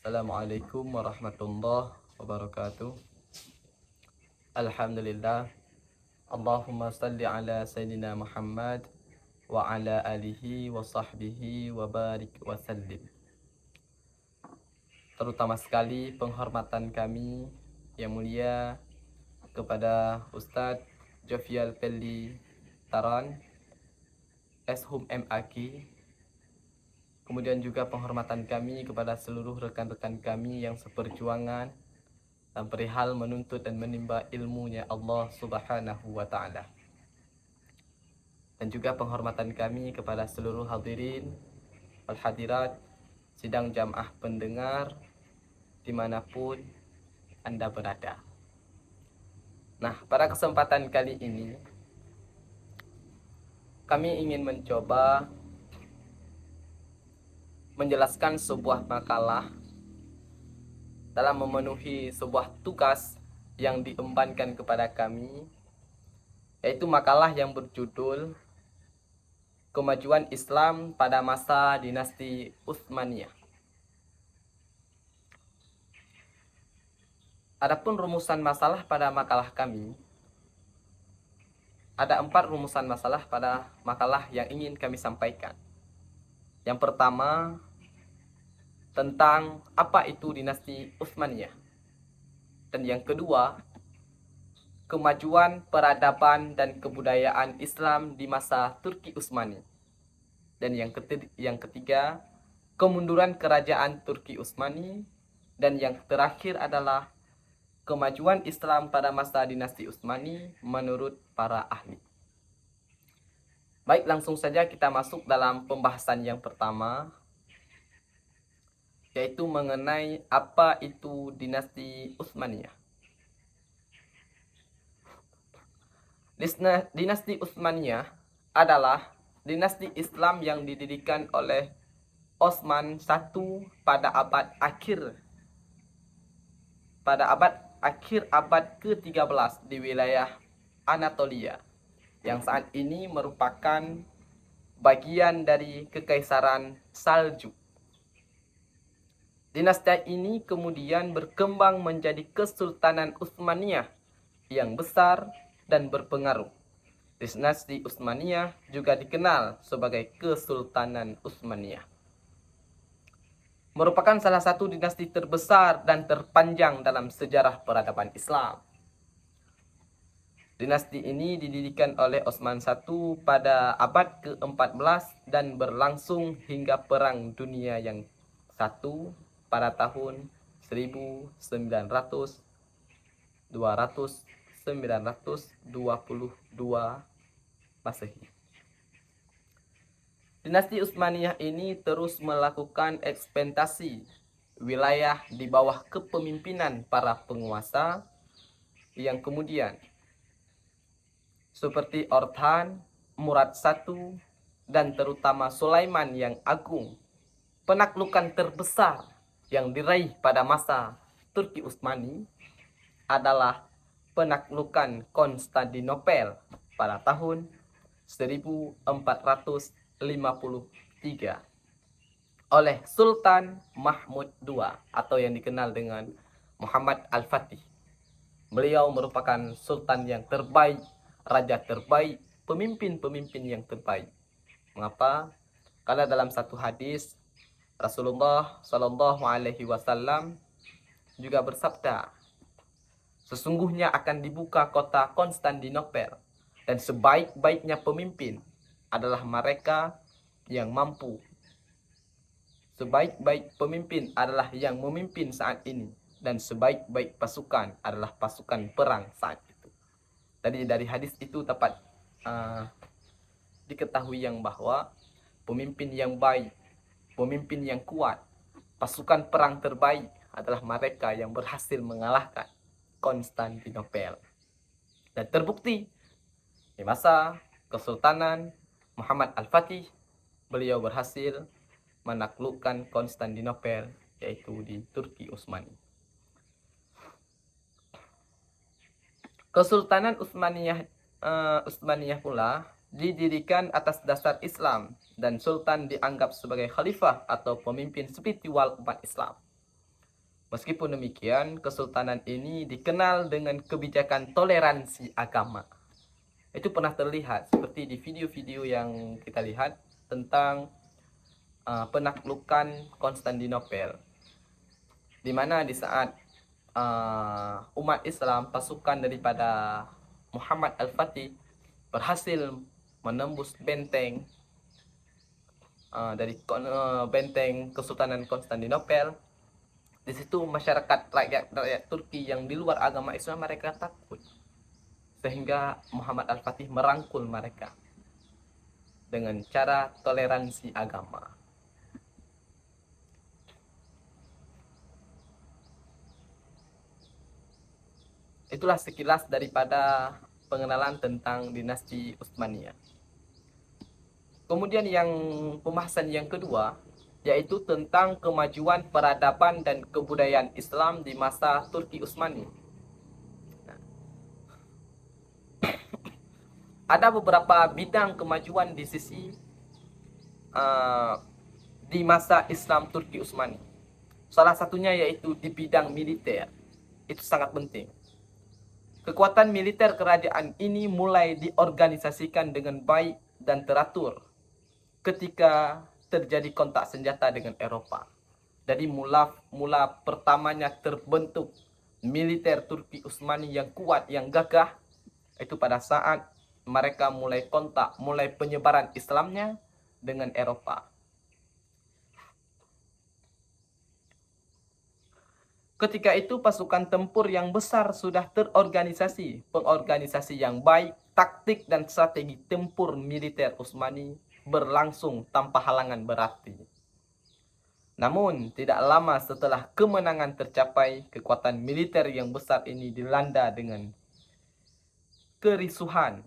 Assalamualaikum warahmatullahi wabarakatuh. Alhamdulillah. Allahumma salli ala Sayyidina Muhammad wa ala alihi wa sahbihi wa barik wa sallim. Terutama sekali penghormatan kami yang mulia kepada Ustadz Jovial Pelli Taran, Shum MAK. Kemudian juga penghormatan kami kepada seluruh rekan-rekan kami yang seperjuangan dalam perihal menuntut dan menimba ilmunya Allah Subhanahu wa Ta'ala. Dan juga penghormatan kami kepada seluruh hadirin wal hadirat sidang jamaah pendengar dimanapun Anda berada. Nah, pada kesempatan kali ini kami ingin mencoba menjelaskan sebuah makalah dalam memenuhi sebuah tugas yang diembankan kepada kami, yaitu makalah yang berjudul Kemajuan Islam pada masa dinasti Utsmaniyah. Adapun rumusan masalah pada makalah kami, ada 4 rumusan masalah pada makalah yang ingin kami sampaikan. Yang pertama, tentang apa itu dinasti Utsmaniyah. Dan yang kedua, kemajuan peradaban dan kebudayaan Islam di masa Turki Utsmani. Dan yang ketiga, kemunduran kerajaan Turki Utsmani. Dan yang terakhir adalah kemajuan Islam pada masa dinasti Utsmani menurut para ahli. Baik, langsung saja kita masuk dalam pembahasan yang pertama, yaitu mengenai apa itu dinasti Utsmaniyah. Dinasti Utsmaniyah adalah dinasti Islam yang didirikan oleh Osman I pada abad akhir abad ke-13 di wilayah Anatolia, yang saat ini merupakan bagian dari Kekaisaran Saljuk. Dinasti ini kemudian berkembang menjadi Kesultanan Utsmaniyah yang besar dan berpengaruh. Dinasti Utsmaniyah juga dikenal sebagai Kesultanan Utsmaniyah. Merupakan salah satu dinasti terbesar dan terpanjang dalam sejarah peradaban Islam. Dinasti ini didirikan oleh Osman I pada abad ke-14 dan berlangsung hingga Perang Dunia yang I pada tahun 1922 Masehi. Dinasti Utsmaniyah ini terus melakukan ekspansi wilayah di bawah kepemimpinan para penguasa yang kemudian seperti Orhan, Murad I, dan terutama Sulaiman yang Agung. Penaklukan terbesar yang diraih pada masa Turki Utsmani adalah penaklukan Konstantinopel pada tahun 1453 oleh Sultan Mahmud II atau yang dikenal dengan Muhammad Al-Fatih. Beliau merupakan sultan yang terbaik, raja terbaik, pemimpin-pemimpin yang terbaik. Mengapa? Karena dalam satu hadis Rasulullah Shallallahu Alaihi Wasallam juga bersabda, sesungguhnya akan dibuka kota Konstantinopel dan sebaik-baiknya pemimpin adalah mereka yang mampu. Sebaik-baik pemimpin adalah yang memimpin saat ini, dan sebaik-baik pasukan adalah pasukan perang saat itu. Jadi dari hadis itu dapat diketahui yang bahwa pemimpin yang baik, pemimpin yang kuat, pasukan perang terbaik adalah mereka yang berhasil mengalahkan Konstantinopel. Dan terbukti di masa Kesultanan Muhammad Al-Fatih, beliau berhasil menaklukkan Konstantinopel, yaitu di Turki Utsmani. Kesultanan Utsmaniyah pula didirikan atas dasar Islam dan sultan dianggap sebagai khalifah atau pemimpin spiritual umat Islam. Meskipun demikian, kesultanan ini dikenal dengan kebijakan toleransi agama. Itu pernah terlihat seperti di video-video yang kita lihat tentang penaklukan Konstantinopel, di mana di saat umat Islam, pasukan daripada Muhammad Al-Fatih berhasil menembus benteng dari benteng Kesultanan Konstantinopel. Di situ masyarakat rakyat Turki yang di luar agama Islam mereka takut, sehingga Muhammad Al-Fatih merangkul mereka dengan cara toleransi agama. Itulah sekilas daripada pengenalan tentang dinasti Utsmaniyah. Kemudian yang pembahasan yang kedua yaitu tentang kemajuan peradaban dan kebudayaan Islam di masa Turki Utsmani. Ada beberapa bidang kemajuan di sisi di masa Islam Turki Utsmani. Salah satunya yaitu di bidang militer. Itu sangat penting. Kekuatan militer kerajaan ini mulai diorganisasikan dengan baik dan teratur ketika terjadi kontak senjata dengan Eropa. Jadi mula pertamanya terbentuk militer Turki Utsmani yang kuat, yang gagah, itu pada saat mereka mulai kontak, mulai penyebaran Islamnya dengan Eropa. Ketika itu pasukan tempur yang besar sudah terorganisasi, pengorganisasi yang baik, taktik dan strategi tempur militer Utsmani berlangsung tanpa halangan berarti. Namun, tidak lama setelah kemenangan tercapai, kekuatan militer yang besar ini dilanda dengan kerisuhan,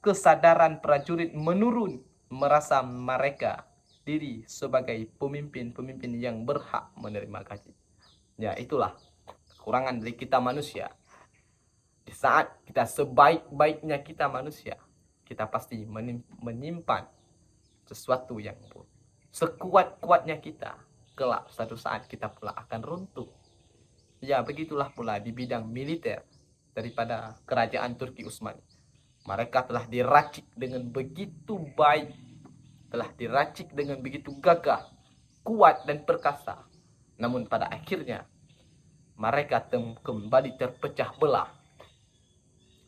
kesadaran prajurit menurun, merasa mereka diri sebagai pemimpin-pemimpin yang berhak menerima gaji. Ya, itulah kekurangan dari kita manusia. Di saat kita sebaik-baiknya kita manusia, kita pasti menyimpan sesuatu yang buruk. Sekuat-kuatnya kita, kelak suatu saat kita pula akan runtuh. Ya, begitulah pula di bidang militer daripada kerajaan Turki Utsmani. Mereka telah diracik dengan begitu baik, telah diracik dengan begitu gagah, kuat dan perkasa. Namun pada akhirnya mereka kembali terpecah belah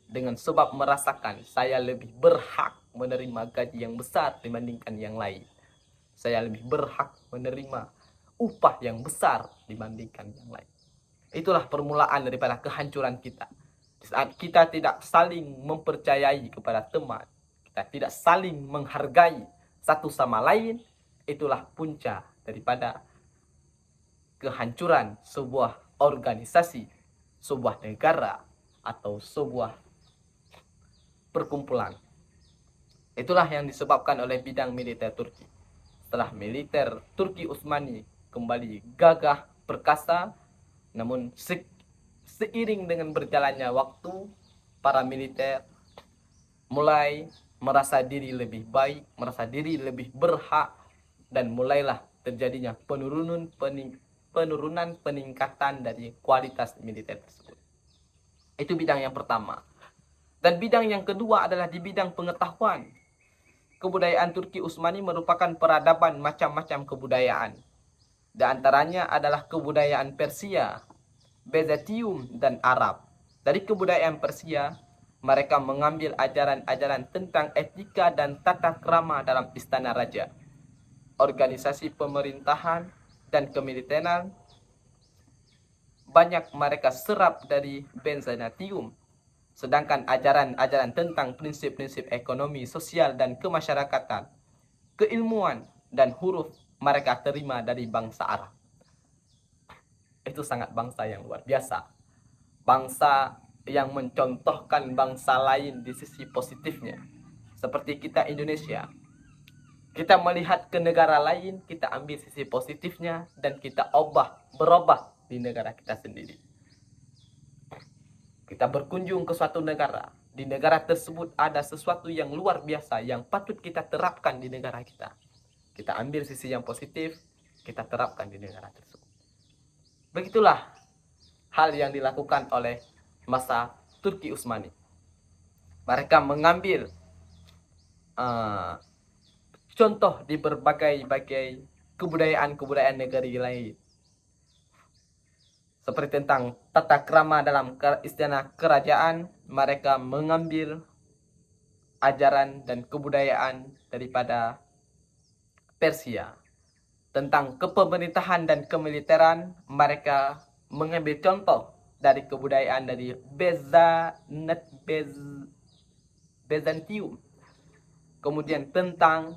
dengan sebab merasakan saya lebih berhak menerima gaji yang besar dibandingkan yang lain. Saya lebih berhak menerima upah yang besar dibandingkan yang lain. Itulah permulaan daripada kehancuran kita. Di saat kita tidak saling mempercayai kepada teman, kita tidak saling menghargai satu sama lain, itulah punca daripada kehancuran sebuah organisasi, sebuah negara, atau sebuah perkumpulan. Itulah yang disebabkan oleh bidang militer Turki. Setelah militer Turki Utsmani kembali gagah, perkasa, namun seiring dengan berjalannya waktu, para militer mulai merasa diri lebih baik, merasa diri lebih berhak, dan mulailah terjadinya penurunan peningkatan dari kualitas militer tersebut. Itu bidang yang pertama. Dan bidang yang kedua adalah di bidang pengetahuan. Kebudayaan Turki Utsmani merupakan peradaban macam-macam kebudayaan. Di antaranya adalah kebudayaan Persia, Byzantium, dan Arab. Dari kebudayaan Persia, mereka mengambil ajaran-ajaran tentang etika dan tata krama dalam istana raja, organisasi pemerintahan, dan kemiliteran. Banyak mereka serap dari Byzantium. Sedangkan ajaran-ajaran tentang prinsip-prinsip ekonomi, sosial, dan kemasyarakatan, keilmuan, dan huruf mereka terima dari bangsa Arab. Itu sangat bangsa yang luar biasa. Bangsa yang mencontohkan bangsa lain di sisi positifnya. Seperti kita Indonesia. Kita melihat ke negara lain, kita ambil sisi positifnya, dan kita berubah di negara kita sendiri. Kita berkunjung ke suatu negara. Di negara tersebut ada sesuatu yang luar biasa yang patut kita terapkan di negara kita. Kita ambil sisi yang positif, kita terapkan di negara tersebut. Begitulah hal yang dilakukan oleh masa Turki Utsmani. Mereka mengambil contoh di berbagai kebudayaan negeri lain, seperti tentang tata krama dalam istana kerajaan. Mereka mengambil ajaran dan kebudayaan daripada Persia. Tentang kepemerintahan dan kemiliteran, mereka mengambil contoh dari kebudayaan dari Byzantium. Kemudian tentang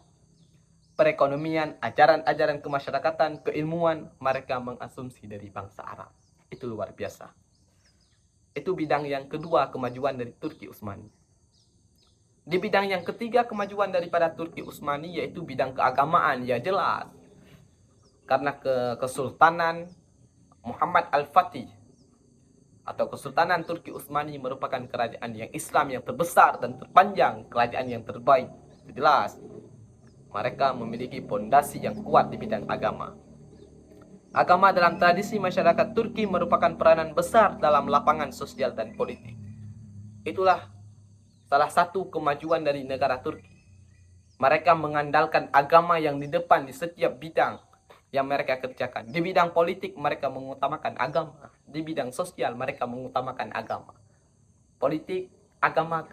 perekonomian, ajaran-ajaran kemasyarakatan, keilmuan, mereka mengasumsi dari bangsa Arab. Itu luar biasa. Itu bidang yang kedua kemajuan dari Turki Utsmani. Di bidang yang ketiga kemajuan daripada Turki Utsmani yaitu bidang keagamaan. Ya jelas, karena Kesultanan Muhammad Al-Fatih atau Kesultanan Turki Utsmani merupakan kerajaan yang Islam yang terbesar dan terpanjang, kerajaan yang terbaik. Jelas, mereka memiliki fondasi yang kuat di bidang agama. Agama dalam tradisi masyarakat Turki merupakan peranan besar dalam lapangan sosial dan politik. Itulah salah satu kemajuan dari negara Turki. Mereka mengandalkan agama yang di depan di setiap bidang yang mereka kerjakan. Di bidang politik mereka mengutamakan agama. Di bidang sosial mereka mengutamakan agama. Politik, agama,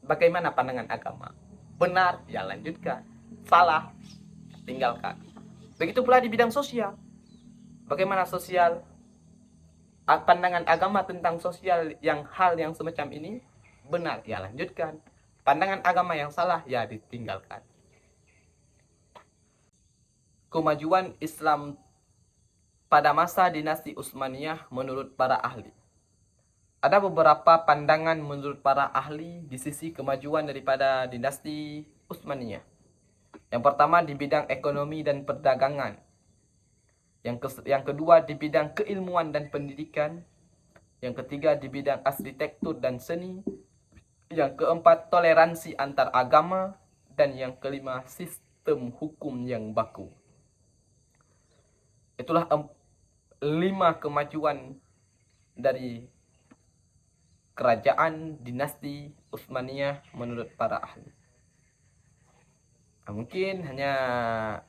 bagaimana pandangan agama? Benar, ya lanjutkan. Salah, tinggalkan. Begitu pula di bidang sosial. Bagaimana sosial? Pandangan agama tentang sosial hal yang semacam ini benar, ya lanjutkan. Pandangan agama yang salah, ya ditinggalkan. Kemajuan Islam pada masa dinasti Utsmaniyah menurut para ahli. Ada beberapa pandangan menurut para ahli di sisi kemajuan daripada dinasti Utsmaniyah. Yang pertama di bidang ekonomi dan perdagangan. Yang kedua di bidang keilmuan dan pendidikan. Yang ketiga di bidang arsitektur dan seni. Yang keempat toleransi antar agama. Dan yang kelima sistem hukum yang baku. Itulah 5 kemajuan dari kerajaan dinasti Utsmaniyah menurut para ahli. Nah, mungkin hanya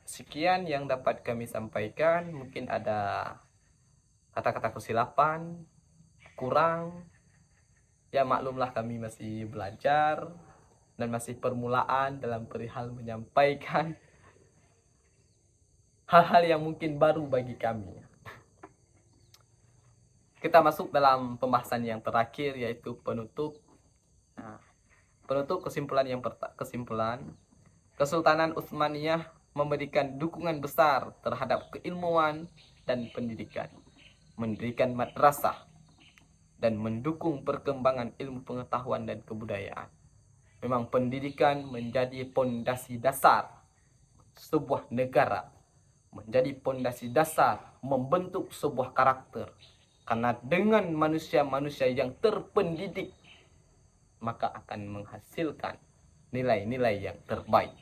sekian yang dapat kami sampaikan. Mungkin ada kata-kata kesilapan, kurang. Ya maklumlah, kami masih belajar dan masih permulaan dalam perihal menyampaikan hal-hal yang mungkin baru bagi kami. Kita masuk dalam pembahasan yang terakhir, yaitu penutup. Nah, penutup kesimpulan. Kesultanan Utsmaniyah memberikan dukungan besar terhadap keilmuan dan pendidikan, mendirikan madrasah, dan mendukung perkembangan ilmu pengetahuan dan kebudayaan. Memang pendidikan menjadi pondasi dasar sebuah negara, menjadi pondasi dasar membentuk sebuah karakter. Karena dengan manusia-manusia yang terpendidik, maka akan menghasilkan nilai-nilai yang terbaik.